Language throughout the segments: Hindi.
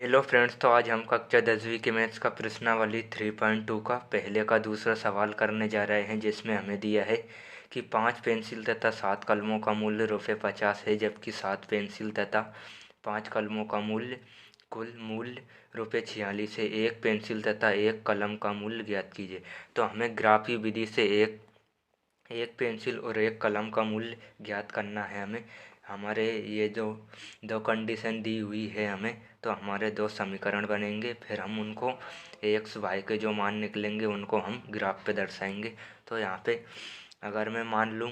हेलो फ्रेंड्स, तो आज हम कक्षा 10वीं की मैथ्स का प्रश्नावली 3.2 का पहले का दूसरा सवाल करने जा रहे हैं, जिसमें हमें दिया है कि 5 पेंसिल तथा 7 कलमों का मूल्य ₹50 है, जबकि 7 पेंसिल तथा 5 कलमों का कुल मूल्य ₹46 है। एक पेंसिल तथा एक कलम का मूल्य ज्ञात कीजिए। तो हमें ग्राफी विधि से एक पेंसिल और एक कलम का मूल्य ज्ञात करना है। हमारे ये जो दो कंडीशन दी हुई है हमें, तो हमारे दो समीकरण बनेंगे। फिर हम उनको एक्स वाई के जो मान निकलेंगे उनको हम ग्राफ पे दर्शाएंगे। तो यहाँ पे अगर मैं मान लूँ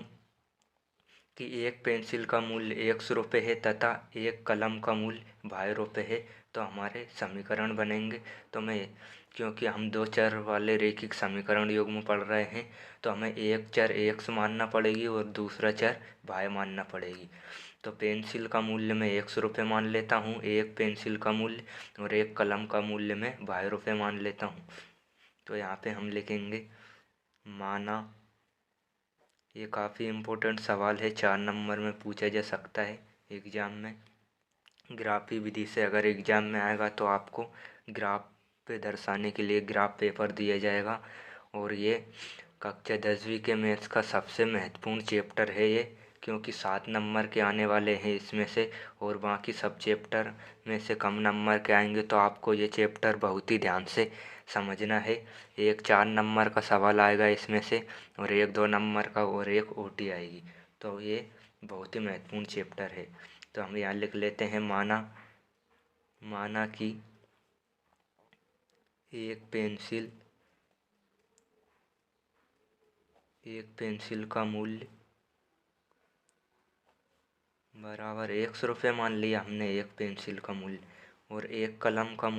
कि एक पेंसिल का मूल्य ₹100 है तथा एक कलम का मूल्य ₹22 है, तो हमारे समीकरण बनेंगे। तो मैं क्योंकि हम दो चर वाले रैखिक समीकरण युग्म पढ़ रहे हैं, तो हमें एक चर एक्स मानना पड़ेगी और दूसरा चर वाई मानना पड़ेगी। तो पेंसिल का मूल्य मैं ₹100 मान लेता हूँ, एक पेंसिल का मूल्य, और एक कलम का मूल्य मैं ₹22 मान लेता हूँ। तो यहाँ पे हम लिखेंगे माना। ये काफ़ी इम्पोर्टेंट सवाल है, 4 नंबर में पूछा जा सकता है एग्ज़ाम में। ग्राफी विधि से अगर एग्ज़ाम में आएगा तो आपको ग्राफ पे दर्शाने के लिए ग्राफ पेपर दिया जाएगा। और ये कक्षा 10वीं के मैथ्स का सबसे महत्वपूर्ण चैप्टर है ये, क्योंकि 7 नंबर के आने वाले हैं इसमें से, और बाकी सब चैप्टर में से कम नंबर के आएंगे। तो आपको ये चैप्टर बहुत ही ध्यान से समझना है। एक 4 नंबर का सवाल आएगा इसमें से, और एक 2 नंबर का, और एक ओटी आएगी। तो ये बहुत ही महत्वपूर्ण चैप्टर है। तो हम यहाँ लिख लेते हैं माना कि एक पेंसिल का मूल्य बराबर ₹100 मान लिया हमने एक पेंसिल का मूल्य, और एक कलम का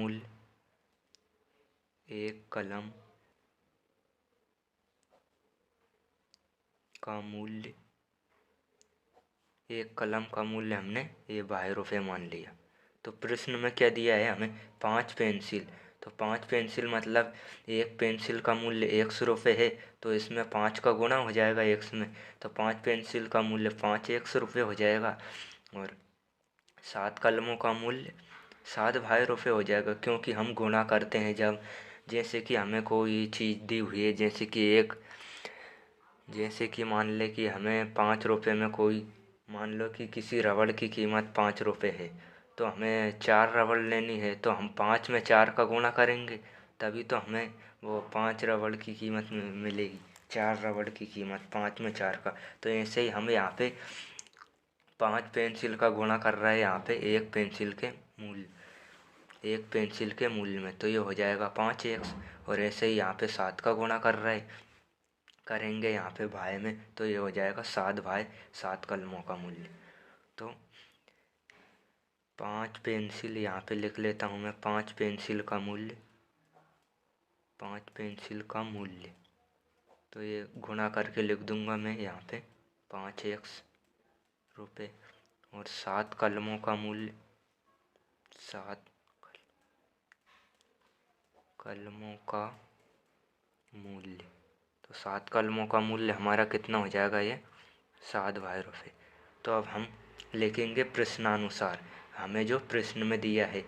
मूल्य हमने ये ₹22 मान लिया। तो प्रश्न में क्या दिया है हमें? 5 पेंसिल। तो 5 पेंसिल मतलब एक पेंसिल का मूल्य ₹100 है, तो इसमें 5 का गुणा हो जाएगा एक्स में, तो 5 पेंसिल का मूल्य 5 ₹100 हो जाएगा। और 7 कलमों का मूल्य 7 ₹22 हो जाएगा, क्योंकि हम गुणा करते हैं जब, जैसे कि हमें कोई चीज़ दी हुई है, जैसे कि मान ले कि हमें ₹5 में कोई, मान लो कि किसी रबड़ की कीमत ₹5 है, तो हमें 4 रबड़ लेनी है, तो हम 5 में 4 का गुणा करेंगे, तभी तो हमें वो 5 रबड़ की कीमत मिलेगी। 4 रबड़ की कीमत 5 में 4 का। तो ऐसे ही हम यहाँ पे 5 पेंसिल का गुणा कर रहे हैं यहाँ पे एक पेंसिल के मूल्य में, तो ये हो जाएगा 5x। और ऐसे ही यहाँ पे 7 का गुणा करेंगे यहाँ पे भाई में, तो ये हो जाएगा 7 भाई 7 कलमों का मूल्य। तो 5 पेंसिल यहाँ पे लिख लेता हूँ मैं, 5 पेंसिल का मूल्य, तो ये गुणा करके लिख दूंगा मैं यहाँ पे 5x रुपये, और 7 कलमों का मूल्य, 7 कलमों का मूल्य, तो 7 कलमों का मूल्य हमारा कितना हो जाएगा? ये 7 ₹22। तो अब हम लिखेंगे प्रश्नानुसार, हमें जो प्रश्न में दिया है,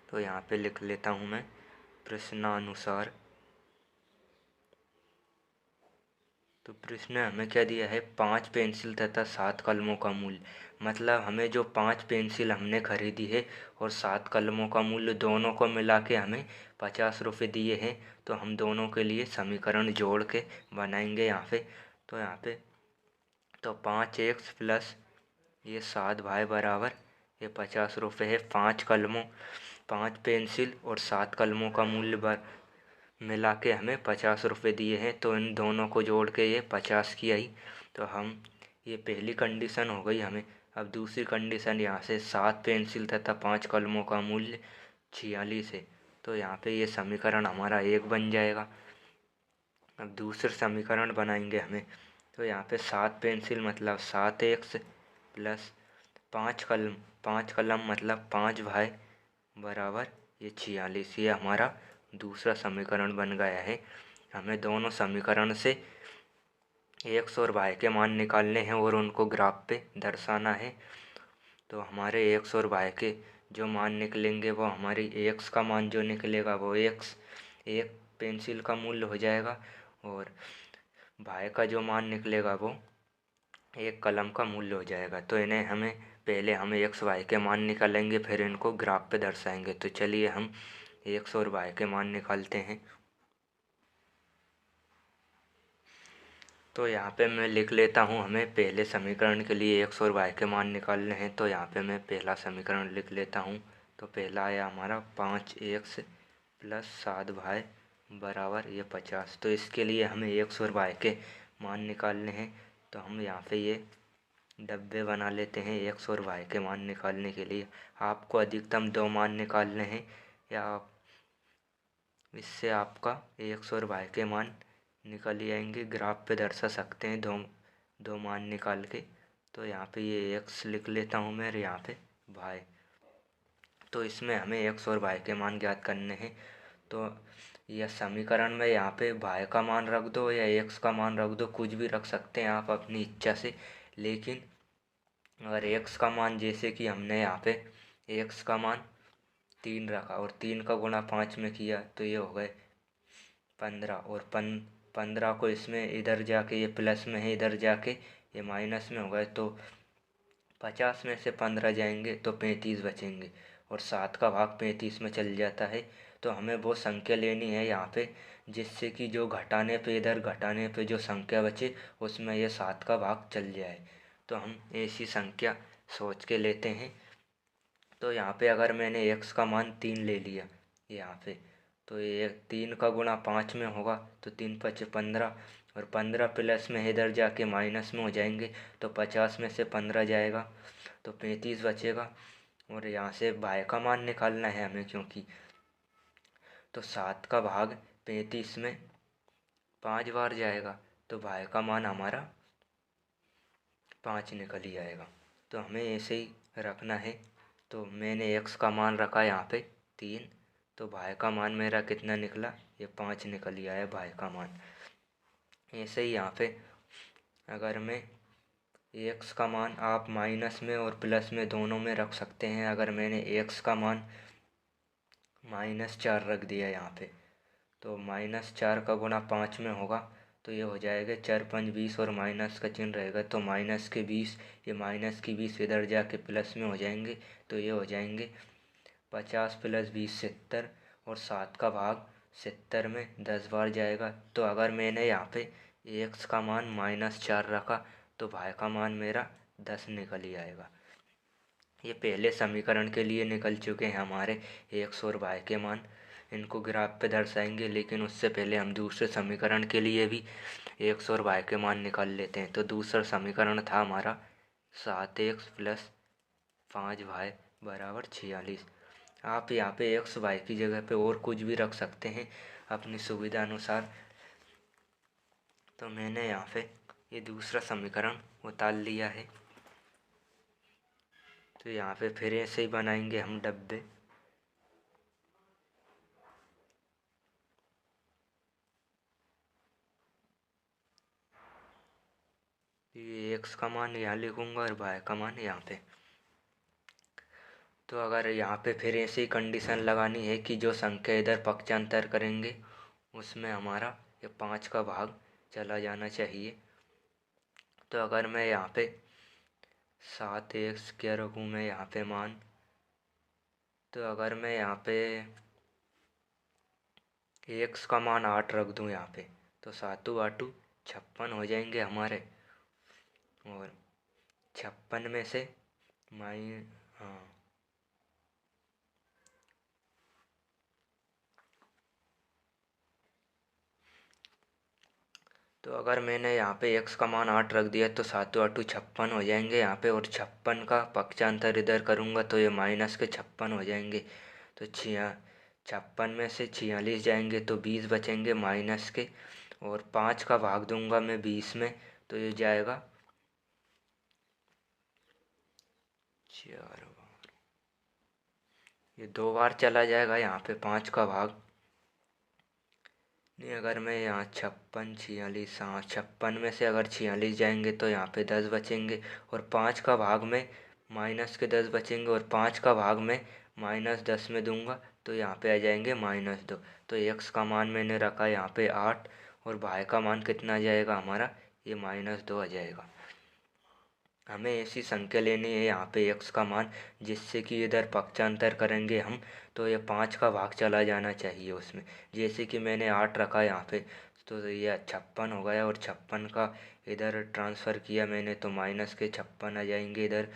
तो यहाँ पे लिख लेता हूँ मैं प्रश्नानुसार। तो प्रश्न में हमें क्या दिया है? 5 पेंसिल तथा 7 कलमों का मूल्य, मतलब हमें जो 5 पेंसिल हमने खरीदी है और 7 कलमों का मूल्य, दोनों को मिला के हमें ₹50 दिए हैं। तो हम दोनों के लिए समीकरण जोड़ के बनाएंगे यहाँ पे। तो यहाँ पे तो 5x प्लस ये 7 भाई बराबर ये ₹50 है। 5 पेंसिल और 7 कलमों का मूल्य मिला के हमें ₹50 दिए हैं, तो इन दोनों को जोड़ के ये 50 की आई। तो हम, ये पहली कंडीशन हो गई हमें। अब दूसरी कंडीशन, यहाँ से 7 पेंसिल तथा 5 कलमों का मूल्य 46 है, तो यहाँ पे ये समीकरण हमारा 1 बन जाएगा। अब दूसरा समीकरण बनाएंगे हमें, तो यहाँ पे 7 पेंसिल मतलब 7x प्लस 5 कलम मतलब 5 भाई बराबर ये 46, ये हमारा दूसरा समीकरण बन गया है। हमें दोनों समीकरण से एक्स और वाई के मान निकालने हैं और उनको ग्राफ पे दर्शाना है। तो हमारे एक्स और वाई के जो मान निकलेंगे वो हमारी एक्स का मान जो निकलेगा वो एक्स एक पेंसिल का मूल्य हो जाएगा, और वाई का जो मान निकलेगा वो एक कलम का मूल्य हो जाएगा। तो इन्हें हमें पहले हम एक्स वाई के मान निकालेंगे, फिर इनको ग्राफ पे दर्शाएंगे। तो चलिए हम एक्स और वाई के मान निकालते हैं। तो यहाँ पे मैं लिख लेता हूँ, हमें पहले समीकरण के लिए एक्स और वाई के मान निकालने हैं। तो यहाँ पे मैं पहला समीकरण लिख लेता हूँ। तो पहला आया हमारा 5x + 7y बराबर ये 50। तो इसके लिए हमें एक्स और वाई के मान निकालने हैं। तो हम यहाँ पे ये डब्बे बना लेते हैं एक्स और वाई के मान निकालने के लिए। आपको अधिकतम 2 मान निकालने हैं, या आप इससे आपका एक्स और वाई के मान निकल ही आएंगे। ग्राफ पे दर्शा सकते हैं दो दो मान निकाल के। तो यहाँ पे ये एक्स लिख लेता हूँ मैं, यहाँ पे वाई। तो इसमें हमें एक्स और वाई के मान ज्ञात करने हैं। तो यह समीकरण में यहाँ पे वाई का मान रख दो या एक्स का मान रख दो, कुछ भी रख सकते हैं आप अपनी इच्छा से। लेकिन अगर एक्स का मान, जैसे कि हमने यहाँ पे एक्स का मान 3 रखा और 3 का गुणा 5 में किया, तो ये हो गए 15। और 15 को इसमें इधर जाके ये प्लस में है, इधर जाके ये माइनस में हो गए। तो 50 में से 15 जाएंगे तो 35 बचेंगे, और 7 का भाग 35 में चल जाता है। तो हमें वो संख्या लेनी है यहाँ पे जिससे कि जो घटाने पे, इधर घटाने पे जो संख्या बचे उसमें ये 7 का भाग चल जाए। तो हम ऐसी संख्या सोच के लेते हैं। तो यहाँ पे अगर मैंने एक्स का मान 3 ले लिया यहाँ पे, तो ये 3 का गुणा 5 में होगा, तो 3 × 5 = 15, और 15 प्लस में इधर जाके माइनस में हो जाएंगे। तो 50 में से 15 जाएगा तो 35 बचेगा। और यहाँ से वाई का मान निकालना है हमें, क्योंकि तो 7 का भाग 35 में 5 बार जाएगा, तो वाई का मान हमारा 5 निकल ही आएगा। तो हमें ऐसे ही रखना है। तो मैंने एक्स का मान रखा यहाँ पे 3, तो वाई का मान मेरा कितना निकला, ये 5 निकल ही आया वाई का मान। ऐसे ही यहाँ पे अगर मैं एक्स का मान आप माइनस में और प्लस में दोनों में रख सकते हैं। अगर मैंने एक्स का मान -4 रख दिया यहाँ पे, तो -4 का गुणा 5 में होगा, तो ये हो जाएगा 4 × 5 = 20, और माइनस का चिन्ह रहेगा तो माइनस के 20, ये माइनस की 20 इधर जाके प्लस में हो जाएंगे। तो ये हो जाएंगे 50 + 20 = 70, और 7 का भाग 70 में 10 बार जाएगा। तो अगर मैंने यहाँ पे एक्स का मान -4 रखा तो वाई का मान मेरा 10 निकल ही आएगा। ये पहले समीकरण के लिए निकल चुके हैं हमारे एक्स और वाई के मान। इनको ग्राफ पे दर्शाएंगे, लेकिन उससे पहले हम दूसरे समीकरण के लिए भी एक्स और वाई के मान निकाल लेते हैं। तो दूसरा समीकरण था हमारा 7x + 5y बराबर 46। आप यहाँ पे एक्स वाई की जगह पे और कुछ भी रख सकते हैं अपनी सुविधा अनुसार। तो मैंने यहाँ पे ये दूसरा समीकरण उतार लिया है। तो यहाँ पे फिर ऐसे ही बनाएंगे हम डब्बे। ये एक्स का मान यहाँ लिखूँगा और वाई का मान यहाँ पे। तो अगर यहाँ पे फिर ऐसी कंडीशन लगानी है कि जो संख्या इधर पक्षांतर करेंगे उसमें हमारा ये 5 का भाग चला जाना चाहिए। तो अगर मैं यहाँ पे 7x क्या रखूँ मैं यहाँ पे मान, तो अगर मैं यहाँ पे एक्स का मान 8 रख दूँ यहाँ पे, तो 7 × 8 = 56 हो जाएंगे हमारे। और 56 में से हाँ, तो अगर मैंने यहाँ पे एक्स का मान 8 रख दिया तो 7 × 8 = 56 हो जाएंगे यहाँ पे। और 56 का पक्षांतर इधर करूँगा तो ये माइनस के 56 हो जाएंगे। तो 56 में से 46 जाएंगे तो 20 बचेंगे माइनस के। और 5 का भाग दूंगा मैं 20 में, तो ये जाएगा 4 बार, ये 2 बार चला जाएगा यहाँ पे 5 का भाग। नहीं, अगर मैं यहाँ 56 46, हाँ 56 में से अगर 46 जाएंगे तो यहाँ पे 10 बचेंगे। और 5 का भाग में -10 बचेंगे और 5 का भाग मैं -10 में दूंगा तो यहाँ पे आ जाएंगे -2। तो x का मान मैंने रखा यहाँ पे 8 और y का मान कितना आ जाएगा हमारा, ये -2 आ जाएगा। हमें ऐसी संख्या लेनी है यहाँ पे x का मान, जिससे कि इधर पक्षांतर करेंगे हम तो ये 5 का भाग चला जाना चाहिए उसमें। जैसे कि मैंने 8 रखा यहाँ पे तो ये 56 हो गया और 56 का इधर ट्रांसफ़र किया मैंने तो -56 आ जाएंगे इधर,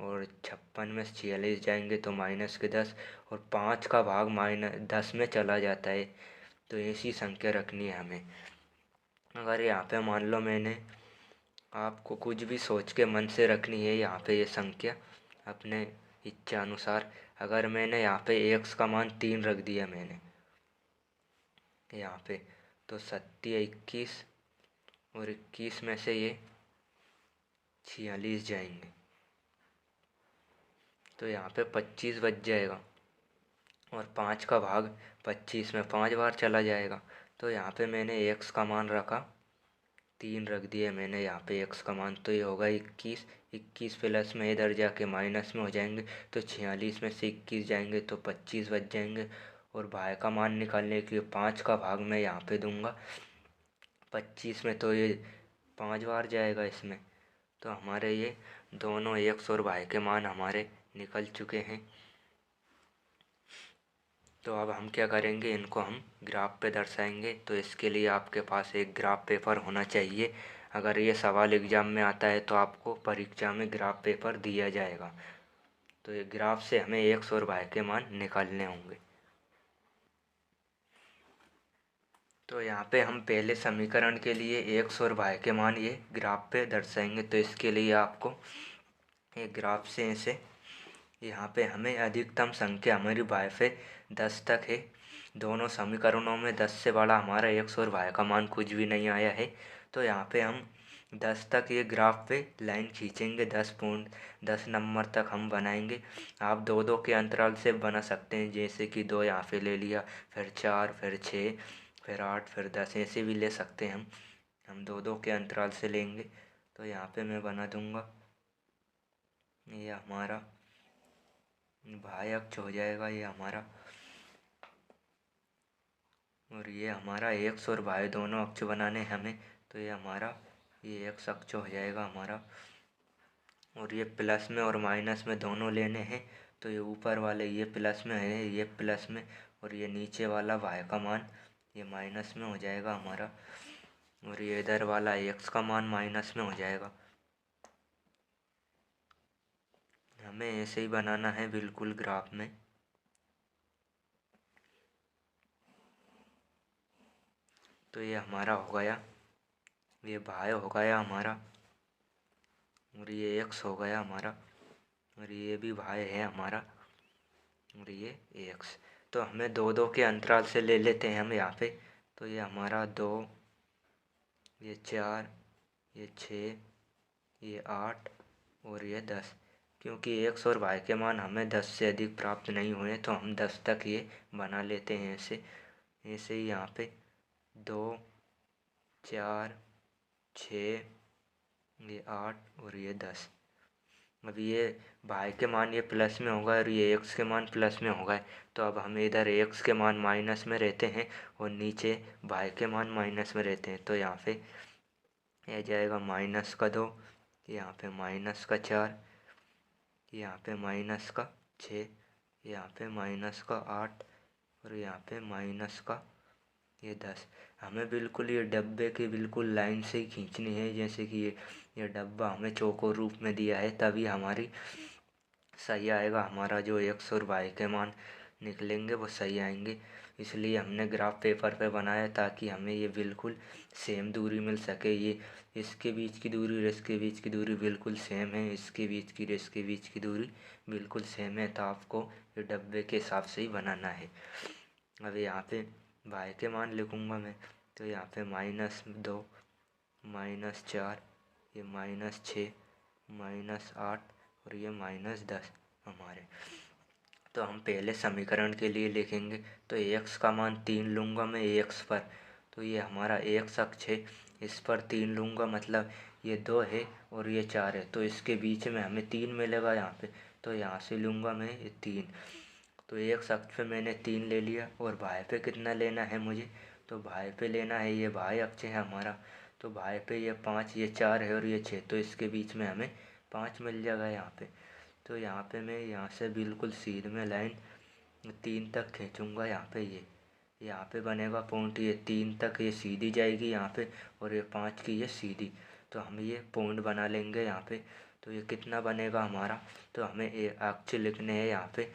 और 56 में 46 जाएंगे तो -10 और 5 का भाग -10 में चला जाता है। तो ऐसी संख्या रखनी है हमें। अगर यहाँ पे मान लो मैंने आपको कुछ भी सोच के मन से रखनी है यहाँ पे ये संख्या अपने इच्छा अनुसार। अगर मैंने यहाँ पे x का मान 3 रख दिया मैंने यहाँ पे, तो 21 और 21 में से ये 46 जाएंगे तो यहाँ पे 25 बच जाएगा और 5 का भाग 25 में 5 बार चला जाएगा। तो यहाँ पे मैंने x का मान रखा 3 रख दिया मैंने यहाँ पे x का मान, तो ये होगा 21। 21 प्लस में इधर जाके माइनस में हो जाएंगे तो 46 में से 21 जाएंगे तो 25 बच जाएंगे। और भाई का मान निकालने के लिए 5 का भाग मैं यहाँ पे दूंगा 25 में, तो ये 5 बार जाएगा इसमें। तो हमारे ये दोनों x और y के मान हमारे निकल चुके हैं। तो अब हम क्या करेंगे, इनको हम ग्राफ पे दर्शाएंगे। तो इसके लिए आपके पास एक ग्राफ पेपर होना चाहिए। अगर ये सवाल एग्ज़ाम में आता है तो आपको परीक्षा में ग्राफ पेपर दिया जाएगा। तो ये ग्राफ से हमें x और y के मान निकालने होंगे। तो यहाँ पे हम पहले समीकरण के लिए x और y के मान ये ग्राफ पे दर्शाएंगे। तो इसके लिए आपको एक ग्राफ से ऐसे यहाँ पे हमें अधिकतम संख्या हमारी y से 10 तक है। दोनों समीकरणों में 10 से बड़ा हमारा x और y का मान कुछ भी नहीं आया है। तो यहाँ पे हम 10 तक ये ग्राफ पे लाइन खींचेंगे, 10 नंबर तक हम बनाएंगे। आप दो दो के अंतराल से बना सकते हैं, जैसे कि 2 यहाँ पे ले लिया, फिर 4, फिर 6, फिर 8, फिर 10, ऐसे भी ले सकते हैं हम दो दो के अंतराल से लेंगे। तो यहाँ पे मैं बना दूँगा, ये हमारा भाई अक्ष हो जाएगा ये हमारा, और ये हमारा एक्स और वाई दोनों अक्ष बनाने हैं हमें। तो ये हमारा ये एक्स अक्ष हो जाएगा हमारा, और ये प्लस में और माइनस में दोनों लेने हैं। तो ये ऊपर वाले ये प्लस में है, ये प्लस में, और ये नीचे वाला वाई का मान ये माइनस में हो जाएगा हमारा, और ये इधर वाला एक्स का मान माइनस में हो जाएगा। हमें ऐसे ही बनाना है बिल्कुल ग्राफ में। तो ये हमारा हो गया, ये भाई हो गया हमारा, और ये एक्स हो गया हमारा, और ये भी भाई है हमारा, और ये एक्स। तो हमें दो दो के अंतराल से ले लेते हैं हम यहाँ पे। तो ये हमारा 2, ये 4, ये 6, ये 8 और ये 10। क्योंकि एक्स और वाई के मान हमें 10 से अधिक प्राप्त नहीं हुए तो हम 10 तक ये बना लेते हैं ऐसे। ऐसे ही यहाँ पे 2, 4, 6, ये 8 और ये 10। अब ये भाई के मान ये प्लस में होगा और ये एक्स के मान प्लस में होगा। तो अब हम इधर एक्स के मान माइनस में रहते हैं और नीचे भाई के मान माइनस में रहते हैं। तो यहाँ पे यह जाएगा -2, यहाँ पे -4, यहाँ पे -6, यहाँ पे -8 और यहाँ पे ये 10। हमें बिल्कुल ये डब्बे की बिल्कुल लाइन से ही खींचनी है, जैसे कि ये डब्बा हमें चौकोर रूप में दिया है, तभी हमारी सही आएगा। हमारा जो एक्स और वाई के मान निकलेंगे वो सही आएंगे। इसलिए हमने ग्राफ पेपर पे बनाया ताकि हमें ये बिल्कुल सेम दूरी मिल सके। ये इसके बीच की दूरी और इसके बीच की दूरी बिल्कुल सेम है, इसके बीच की और इसके बीच की दूरी बिल्कुल सेम है। तो आपको ये डब्बे के हिसाब से ही बनाना है। अब यहाँ पे भाई के मान लिखूँगा मैं। तो यहाँ पे -2, -4, ये -6, -8 और ये -10 हमारे। तो हम पहले समीकरण के लिए लिखेंगे। तो x का मान 3 लूँगा मैं x पर। तो ये हमारा x अक्ष है, इस पर 3 लूँगा, मतलब ये 2 है और ये 4 है, तो इसके बीच में हमें 3 मिलेगा यहाँ पे। तो यहाँ से लूँगा मैं ये 3। तो एक अक्ष पे मैंने 3 ले लिया और बाएँ पे कितना लेना है मुझे, तो बाएँ पे लेना है, ये बाएँ अक्ष है हमारा। तो बाएँ पे ये 5, ये 4 है और ये 6, तो इसके बीच में हमें 5 मिल जाएगा यहाँ पे। तो यहाँ पे मैं यहाँ से बिल्कुल सीध में लाइन 3 तक खींचूँगा यहाँ पे। ये यहाँ पे बनेगा पॉइंट, ये 3 तक ये सीधी जाएगी यहाँ पे और ये 5 की ये सीधी, तो हम ये पॉइंट बना लेंगे यहाँ पे। तो ये कितना बनेगा हमारा, तो हमें अक्ष लिखने हैं यहाँ पे।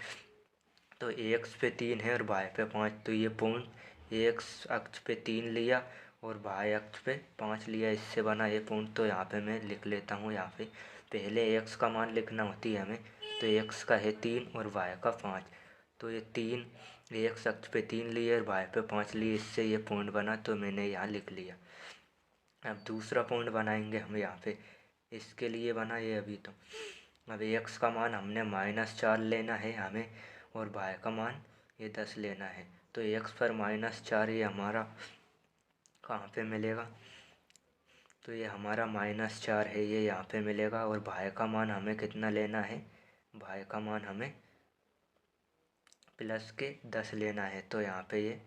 तो एक्स पे 3 है और बाय पे 5, तो ये पॉइंट एक्स अक्ष पे 3 लिया और बाय अक्ष पे 5 लिया, इससे बना ये पॉइंट। तो यहाँ पे मैं लिख लेता हूँ यहाँ पे, पहले एक्स का मान लिखना होती है हमें। तो एक्स का है 3 और वाई का 5, तो ये 3 एक्स अक्ष पे 3 लिए और वाई पे 5 लिए, इससे ये पॉइंट बना, तो मैंने यहाँ लिख लिया। अब दूसरा पॉइंट बनाएंगे हम यहाँ पे, इसके लिए बना ये अभी। तो अब एक्स का मान हमने -4 लेना है हमें और वाई का मान ये 10 लेना है। तो एक्स पर -4 ये हमारा कहाँ पे मिलेगा, तो ये हमारा -4 है, ये यहाँ पे मिलेगा। और वाई का मान हमें कितना लेना है, वाई का मान हमें +10 लेना है। तो यहाँ पे ये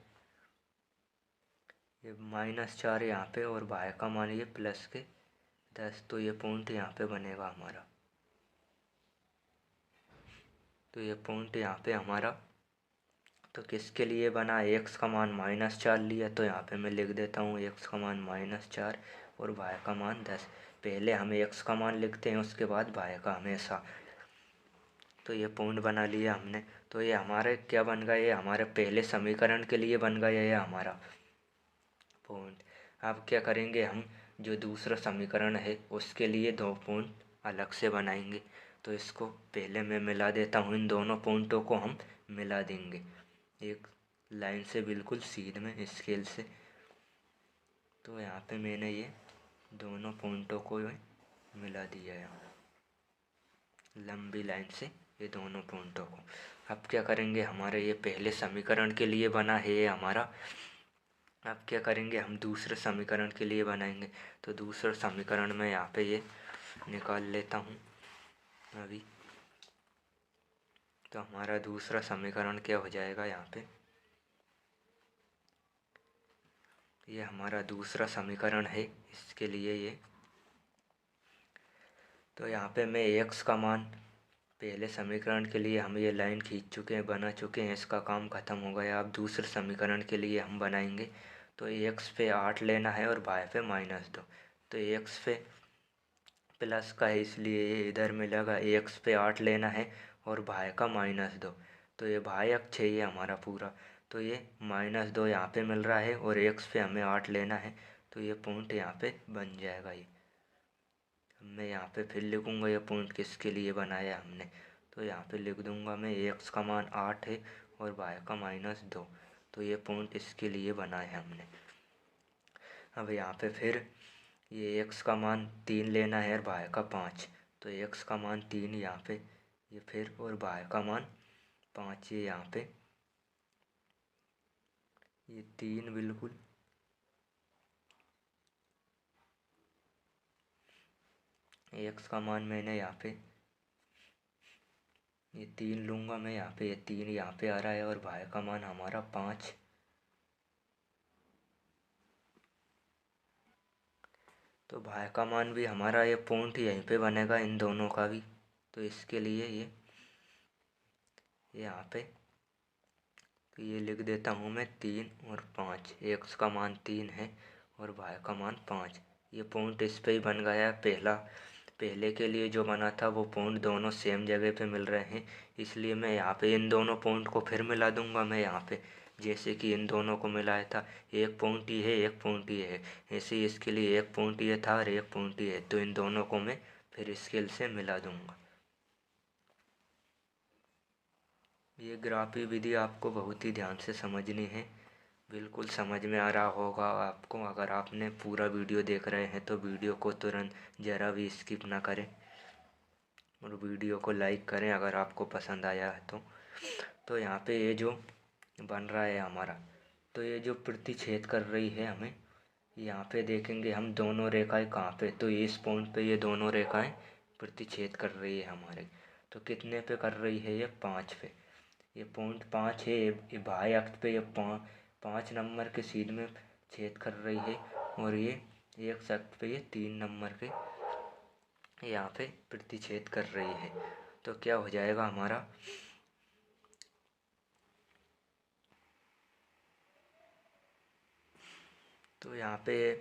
-4 यहाँ पे और वाई का मान ये +10, तो ये पॉइंट यहाँ पे बनेगा हमारा। तो ये पॉइंट यहाँ पे हमारा, तो किसके लिए बना, एक्स का मान -4 लिया, तो यहाँ पे मैं लिख देता हूँ एक्स का मान -4 और वाई का मान 10। पहले हम एक्स का मान लिखते हैं, उसके बाद वाई का हमेशा। तो ये पॉइंट बना लिया हमने। तो ये हमारे क्या बन गया, ये हमारे पहले समीकरण के लिए बन गया ये हमारा पॉइंट। अब क्या करेंगे हम, जो दूसरा समीकरण है उसके लिए 2 पॉइंट अलग से बनाएंगे। तो इसको पहले मैं मिला देता हूँ, इन दोनों पॉइंटों को हम मिला देंगे एक लाइन से बिल्कुल सीध में स्केल से। तो यहाँ पे मैंने ये दोनों पॉइंटों को मिला दिया है लंबी लाइन से, ये दोनों पॉइंटों को। अब क्या करेंगे, हमारे ये पहले समीकरण के लिए बना है ये हमारा। अब क्या करेंगे, हम दूसरे समीकरण के लिए बनाएंगे। तो दूसरा समीकरण में यहाँ पे ये निकाल लेता हूँ अभी। तो हमारा दूसरा समीकरण क्या हो जाएगा यहाँ पे, ये हमारा दूसरा समीकरण है, इसके लिए ये। तो यहाँ पे मैं एक्स का मान, पहले समीकरण के लिए हम ये लाइन खींच चुके हैं, बना चुके हैं, इसका काम ख़त्म हो गया। अब दूसरे समीकरण के लिए हम बनाएंगे। तो एक्स पे 8 लेना है और वाई पे -2। तो एक्स पे प्लस का है, इसलिए ये इधर मिलेगा। एक्स पे 8 लेना है और वाई का -2, तो ये वाई अक्ष है ये हमारा पूरा। तो ये -2 यहाँ पे मिल रहा है और एक्स पे हमें 8 लेना है, तो ये पॉइंट यहाँ पे बन जाएगा ये। मैं यहाँ पे फिर लिखूँगा ये पॉइंट किसके लिए बनाया हमने। तो यहाँ पे लिख दूँगा मैं, एक्स का मान 8 है और वाई का -2, तो ये पॉइंट इसके लिए बनाया हमने। अब यहाँ पे फिर ये एक्स का मान 3 लेना है और वाई का 5, तो एक्स का मान 3 यहाँ पे ये फिर, और वाई का मान 5 ये यहाँ पे, ये 3 बिल्कुल। एक्स का मान मैंने यहाँ पे ये 3 लूँगा मैं यहाँ पे, ये 3 यहाँ पे आ रहा है और वाई का मान हमारा 5। तो वाई का मान भी हमारा ये पॉइंट यहीं पे बनेगा, इन दोनों का भी। तो इसके लिए ये यहाँ पे, तो ये लिख देता हूँ मैं 3 और 5। एक्स का मान 3 है और वाई का मान 5, ये पॉइंट इस पे ही बन गया है। पहले के लिए जो बना था वो पॉइंट दोनों सेम जगह पे मिल रहे हैं, इसलिए मैं यहाँ पे इन दोनों पॉइंट को फिर मिला दूँगा मैं यहाँ पे, जैसे कि इन दोनों को मिलाया था। एक पॉइंट ही है, एक पॉइंट ही है, ऐसे ही इसके लिए एक पॉइंट ये था और एक पॉइंट ही है, तो इन दोनों को मैं फिर स्केल से मिला दूँगा। ये ग्राफी विधि आपको बहुत ही ध्यान से समझनी है, बिल्कुल समझ में आ रहा होगा आपको। अगर आपने पूरा वीडियो देख रहे हैं तो वीडियो को तुरंत ज़रा भी स्किप ना करें और वीडियो को लाइक करें अगर आपको पसंद आया है तो। तो यहाँ पे ये जो बन रहा है हमारा, तो ये जो प्रतिच्छेद कर रही है हमें, यहाँ पे देखेंगे हम दोनों रेखाएं कहाँ पे, तो इस पॉइंट पे ये दोनों रेखाएं प्रतिच्छेद कर रही है हमारे। तो कितने पे कर रही है, ये 5 पे। ये पॉइंट 5 है, ये बाह्य अक्ष पे ये 5 नंबर के सीध में छेद कर रही है, और ये एक अक्ष पे ये 3 नंबर के यहाँ पे प्रतिच्छेद कर रही है। तो क्या हो जाएगा हमारा, तो यहाँ पे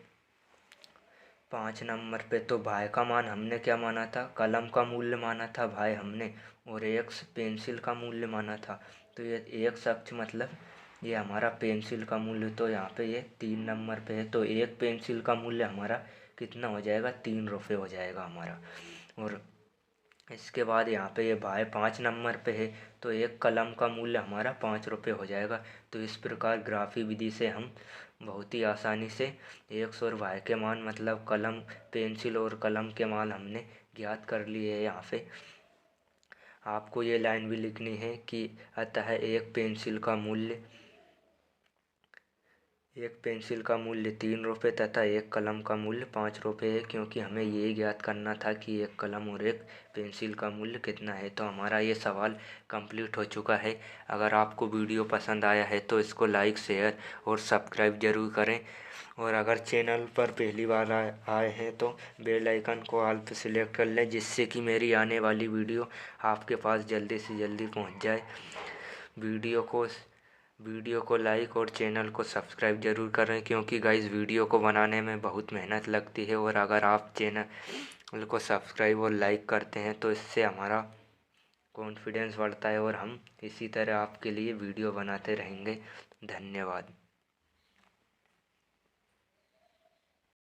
5 नंबर पे तो भाई का मान हमने क्या माना था, कलम का मूल्य माना था भाई हमने, और एक पेंसिल का मूल्य माना था। तो ये एक अक्ष मतलब ये हमारा पेंसिल का मूल्य, तो यहाँ पे ये 3 नंबर पे है, तो एक पेंसिल का मूल्य हमारा कितना हो जाएगा, 3 रुपये हो जाएगा हमारा। और इसके बाद यहाँ पे ये भाई 5 नंबर पे है, तो एक कलम का मूल्य हमारा 5 रुपये हो जाएगा। तो इस प्रकार ग्राफी विधि से हम बहुत ही आसानी से एक्स और वाई के मान मतलब कलम, पेंसिल और कलम के मान हमने ज्ञात कर लिए है। यहाँ पे आपको ये लाइन भी लिखनी है कि अतः एक पेंसिल का मूल्य 3 रुपये तथा एक कलम का मूल्य 5 रुपये है, क्योंकि हमें ये ज्ञात करना था कि एक कलम और एक पेंसिल का मूल्य कितना है। तो हमारा ये सवाल कंप्लीट हो चुका है। अगर आपको वीडियो पसंद आया है तो इसको लाइक, शेयर और सब्सक्राइब ज़रूर करें, और अगर चैनल पर पहली बार आए हैं तो बेल आइकन को ऑल पे सिलेक्ट कर लें, जिससे कि मेरी आने वाली वीडियो आपके पास जल्दी से जल्दी पहुंच जाए। वीडियो को वीडियो को लाइक और चैनल को सब्सक्राइब ज़रूर करें, क्योंकि गाइस वीडियो को बनाने में बहुत मेहनत लगती है, और अगर आप चैनल को सब्सक्राइब और लाइक करते हैं तो इससे हमारा कॉन्फिडेंस बढ़ता है, और हम इसी तरह आपके लिए वीडियो बनाते रहेंगे। धन्यवाद।